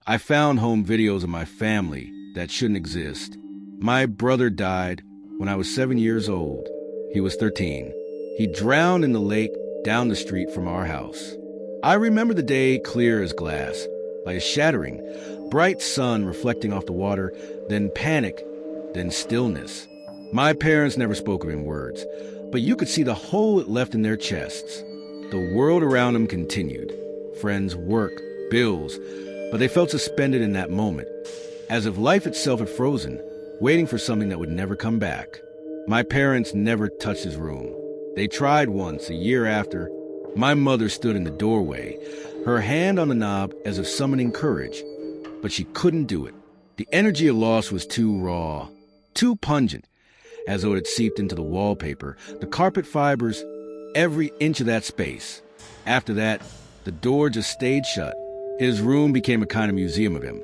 I found home videos of my family that shouldn't exist. My brother died when I was 7 years old. He was 13. He drowned in the lake down the street from our house. I remember the day clear as glass, like a shattering, bright sun reflecting off the water, then panic, then stillness. My parents never spoke of it in words, but you could see the hole it left in their chests. The world around them continued. Friends, work, bills, but they felt suspended in that moment, as if life itself had frozen, waiting for something that would never come back. My parents never touched his room. They tried once, a year after. My mother stood in the doorway, her hand on the knob as if summoning courage, but she couldn't do it. The energy of loss was too raw, too pungent, as though it had seeped into the wallpaper, the carpet fibers, every inch of that space. After that, the door just stayed shut. His room became a kind of museum of him.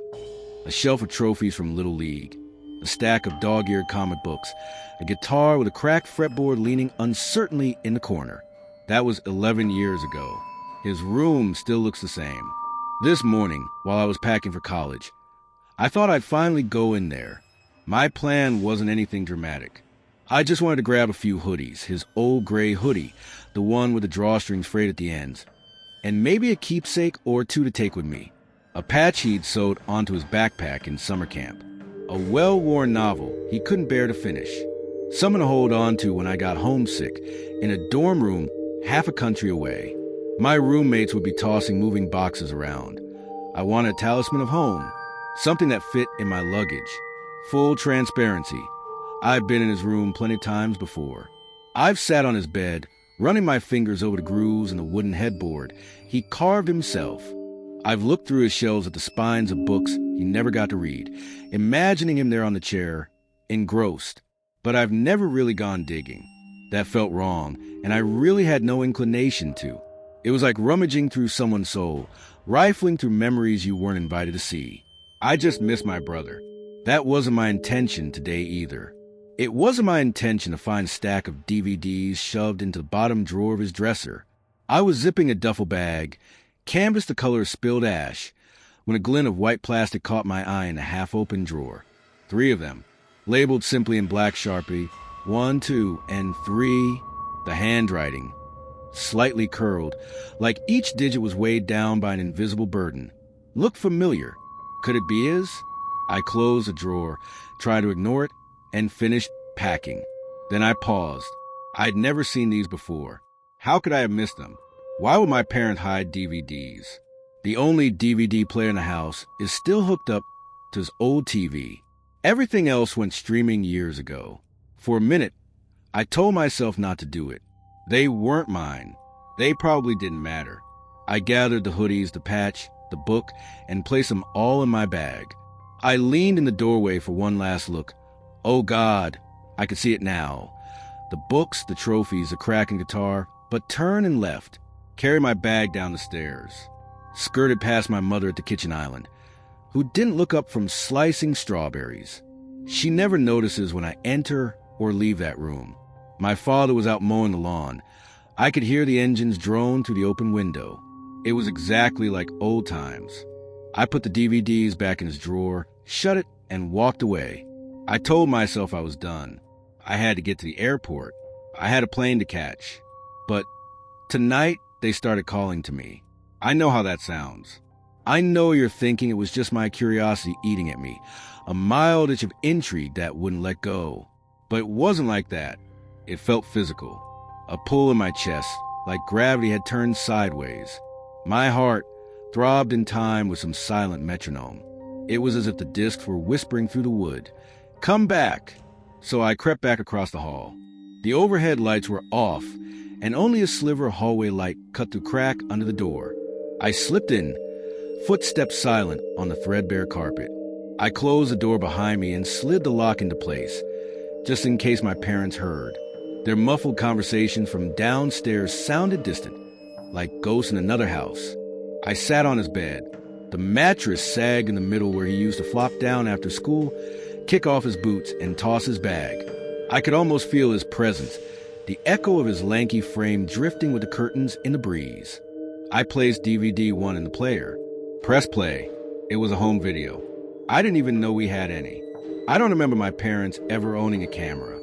A shelf of trophies from Little League, a stack of dog-eared comic books, a guitar with a cracked fretboard leaning uncertainly in the corner. That was 11 years ago. His room still looks the same. This morning, while I was packing for college, I thought I'd finally go in there. My plan wasn't anything dramatic. I just wanted to grab a few hoodies, his old gray hoodie, the one with the drawstrings frayed at the ends, and maybe a keepsake or two to take with me. A patch he'd sewed onto his backpack in summer camp. A well-worn novel he couldn't bear to finish. Something to hold on to when I got homesick in a dorm room half a country away. My roommates would be tossing moving boxes around. I wanted a talisman of home, something that fit in my luggage. Full transparency. I've been in his room plenty of times before. I've sat on his bed, running my fingers over the grooves in the wooden headboard he carved himself. I've looked through his shelves at the spines of books he never got to read, imagining him there on the chair, engrossed. But I've never really gone digging. That felt wrong, and I really had no inclination to. It was like rummaging through someone's soul, rifling through memories you weren't invited to see. I just missed my brother. That wasn't my intention today either. It wasn't my intention to find a stack of DVDs shoved into the bottom drawer of his dresser. I was zipping a duffel bag, canvas the color of spilled ash, when a glint of white plastic caught my eye in a half-open drawer. 3 of them, labeled simply in black Sharpie, 1, 2, and 3, the handwriting, slightly curled, like each digit was weighed down by an invisible burden. Looked familiar. Could it be his? I closed the drawer, tried to ignore it, and finished packing. Then I paused. I'd never seen these before. How could I have missed them? Why would my parents hide DVDs? The only DVD player in the house is still hooked up to his old TV. Everything else went streaming years ago. For a minute, I told myself not to do it. They weren't mine. They probably didn't matter. I gathered the hoodies, the patch, the book, and placed them all in my bag. I leaned in the doorway for one last look. Oh God, I could see it now. The books, the trophies, the cracking guitar, but turned and left, carried my bag down the stairs, skirted past my mother at the kitchen island, who didn't look up from slicing strawberries. She never notices when I enter or leave that room. My father was out mowing the lawn. I could hear the engines drone through the open window. It was exactly like old times. I put the DVDs back in his drawer, shut it, and walked away. I told myself I was done. I had to get to the airport. I had a plane to catch. But tonight, they started calling to me. I know how that sounds. I know you're thinking it was just my curiosity eating at me, a mild itch of intrigue that wouldn't let go. But it wasn't like that. It felt physical. A pull in my chest, like gravity had turned sideways. My heart throbbed in time with some silent metronome. It was as if the discs were whispering through the wood. Come back! So I crept back across the hall. The overhead lights were off, and only a sliver of hallway light cut through crack under the door. I slipped in, footsteps silent on the threadbare carpet. I closed the door behind me and slid the lock into place, just in case my parents heard. Their muffled conversation from downstairs sounded distant, like ghosts in another house. I sat on his bed. The mattress sagged in the middle where he used to flop down after school, kick off his boots, and toss his bag. I could almost feel his presence, the echo of his lanky frame drifting with the curtains in the breeze. I placed DVD 1 in the player. Press play. It was a home video. I didn't even know we had any. I don't remember my parents ever owning a camera.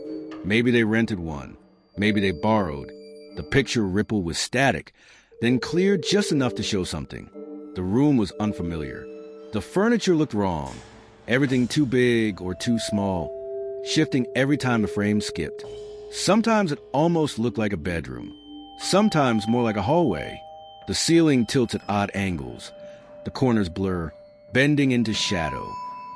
Maybe they rented one. Maybe they borrowed. The picture rippled with static, then cleared just enough to show something. The room was unfamiliar. The furniture looked wrong. Everything too big or too small, shifting every time the frame skipped. Sometimes it almost looked like a bedroom. Sometimes more like a hallway. The ceiling tilts at odd angles. The corners blur, bending into shadow.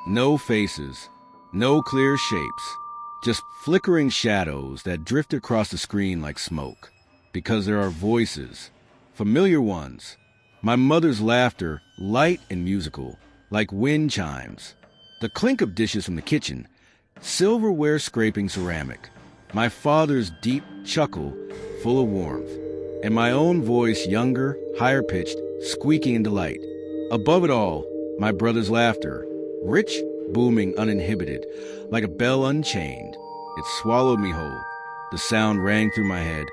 No faces. No clear shapes. Just flickering shadows that drift across the screen like smoke. Because there are voices. Familiar ones. My mother's laughter, light and musical, like wind chimes. The clink of dishes from the kitchen. Silverware scraping ceramic. My father's deep chuckle, full of warmth. And my own voice, younger, higher-pitched, squeaking in delight. Above it all, my brother's laughter. Rich, booming, uninhibited, like a bell unchained. It swallowed me whole. The sound rang through my head,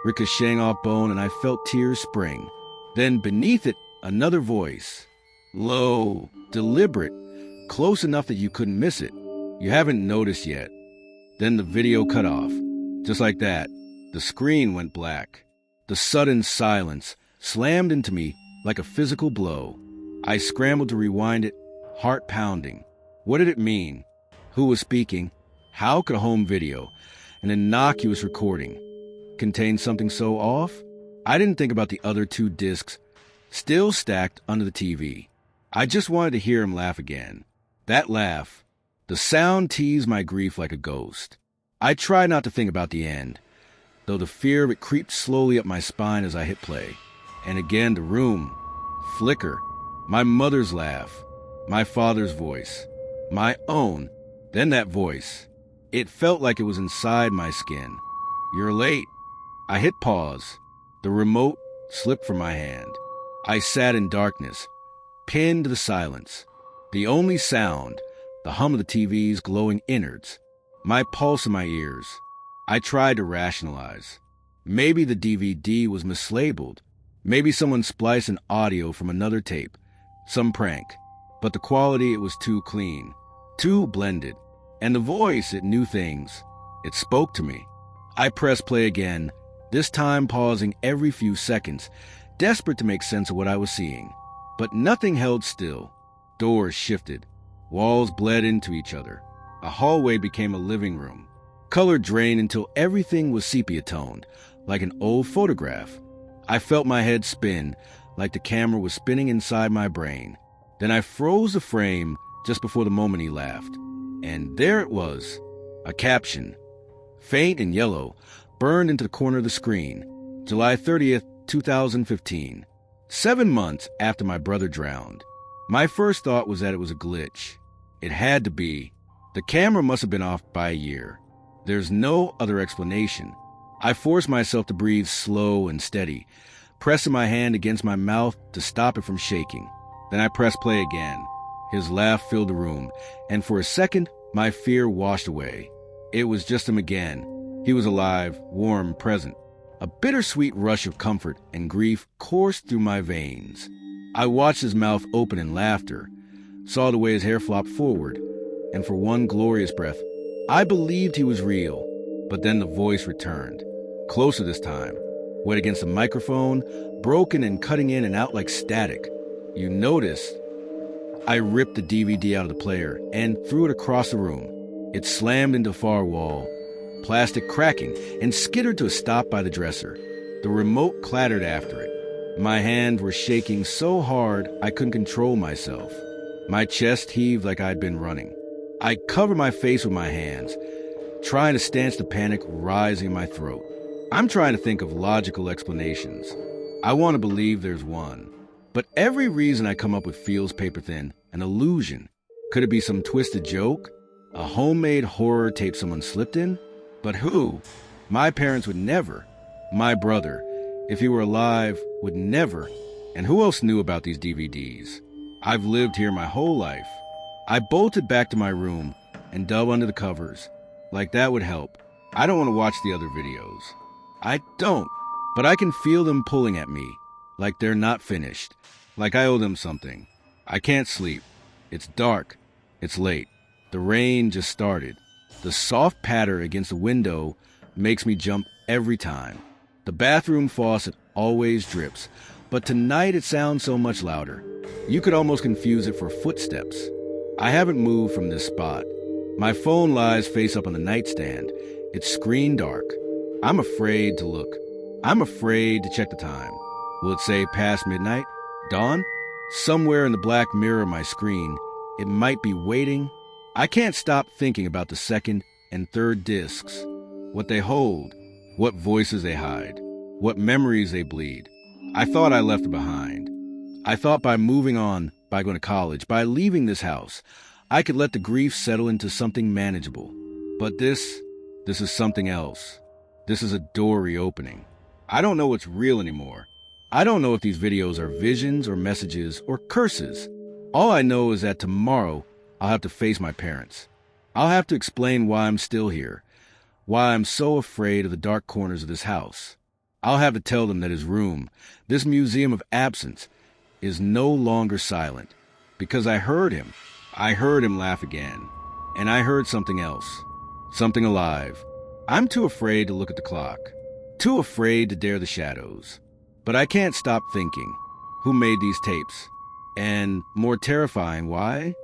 ricocheting off bone, and I felt tears spring. Then beneath it, another voice. Low, deliberate, close enough that you couldn't miss it. You haven't noticed yet. Then the video cut off. Just like that, the screen went black. The sudden silence slammed into me like a physical blow. I scrambled to rewind it, heart pounding. What did it mean? Who was speaking? How could a home video, an innocuous recording, contain something so off? I didn't think about the other 2 discs, still stacked under the TV. I just wanted to hear him laugh again. That laugh, the sound teased my grief like a ghost. I tried not to think about the end, though the fear of it creeped slowly up my spine as I hit play. And again the room, flicker, my mother's laugh, my father's voice, my own, then that voice. It felt like it was inside my skin. You're late. I hit pause. The remote slipped from my hand. I sat in darkness, pinned to the silence. The only sound, the hum of the TV's glowing innards, my pulse in my ears. I tried to rationalize. Maybe the DVD was mislabeled. Maybe someone spliced an audio from another tape. Some prank. But the quality, it was too clean, too blended. And the voice, it knew things. It spoke to me. I pressed play again, this time pausing every few seconds, desperate to make sense of what I was seeing. But nothing held still. Doors shifted. Walls bled into each other. A hallway became a living room. Color drained until everything was sepia-toned, like an old photograph. I felt my head spin, like the camera was spinning inside my brain. Then I froze the frame just before the moment he laughed. And there it was, a caption, faint and yellow, burned into the corner of the screen. July 30th, 2015. 7 months after my brother drowned. My first thought was that it was a glitch. It had to be. The camera must have been off by a year. There's no other explanation. I forced myself to breathe slow and steady, pressing my hand against my mouth to stop it from shaking. Then I pressed play again. His laugh filled the room, and for a second, my fear washed away. It was just him again. He was alive, warm, present. A bittersweet rush of comfort and grief coursed through my veins. I watched his mouth open in laughter, saw the way his hair flopped forward, and for one glorious breath, I believed he was real. But then the voice returned, closer this time, wet against the microphone, broken and cutting in and out like static. You noticed. I ripped the DVD out of the player and threw it across the room. It slammed into the far wall, plastic cracking, and skittered to a stop by the dresser. The remote clattered after it. My hands were shaking so hard I couldn't control myself. My chest heaved like I'd been running. I covered my face with my hands, trying to stanch the panic rising in my throat. I'm trying to think of logical explanations. I want to believe there's one. But every reason I come up with feels paper thin, an illusion. Could it be some twisted joke? A homemade horror tape someone slipped in? But who? My parents would never. My brother, if he were alive, would never. And who else knew about these DVDs? I've lived here my whole life. I bolted back to my room and dug under the covers. Like that would help. I don't want to watch the other videos. I don't. But I can feel them pulling at me. Like they're not finished. Like I owe them something. I can't sleep. It's dark. It's late. The rain just started. The soft patter against the window makes me jump every time. The bathroom faucet always drips, but tonight it sounds so much louder. You could almost confuse it for footsteps. I haven't moved from this spot. My phone lies face up on the nightstand. It's screen dark. I'm afraid to look. I'm afraid to check the time. Will it say past midnight? Dawn? Somewhere in the black mirror of my screen, it might be waiting. I can't stop thinking about the second and third discs. What they hold, what voices they hide, what memories they bleed. I thought I left it behind. I thought by moving on, by going to college, by leaving this house, I could let the grief settle into something manageable. But this is something else. This is a door reopening. I don't know what's real anymore. I don't know if these videos are visions or messages or curses. All I know is that tomorrow I'll have to face my parents. I'll have to explain why I'm still here, why I'm so afraid of the dark corners of this house. I'll have to tell them that his room, this museum of absence, is no longer silent. Because I heard him. I heard him laugh again. And I heard something else. Something alive. I'm too afraid to look at the clock. Too afraid to dare the shadows. But I can't stop thinking, who made these tapes? And more terrifying, why?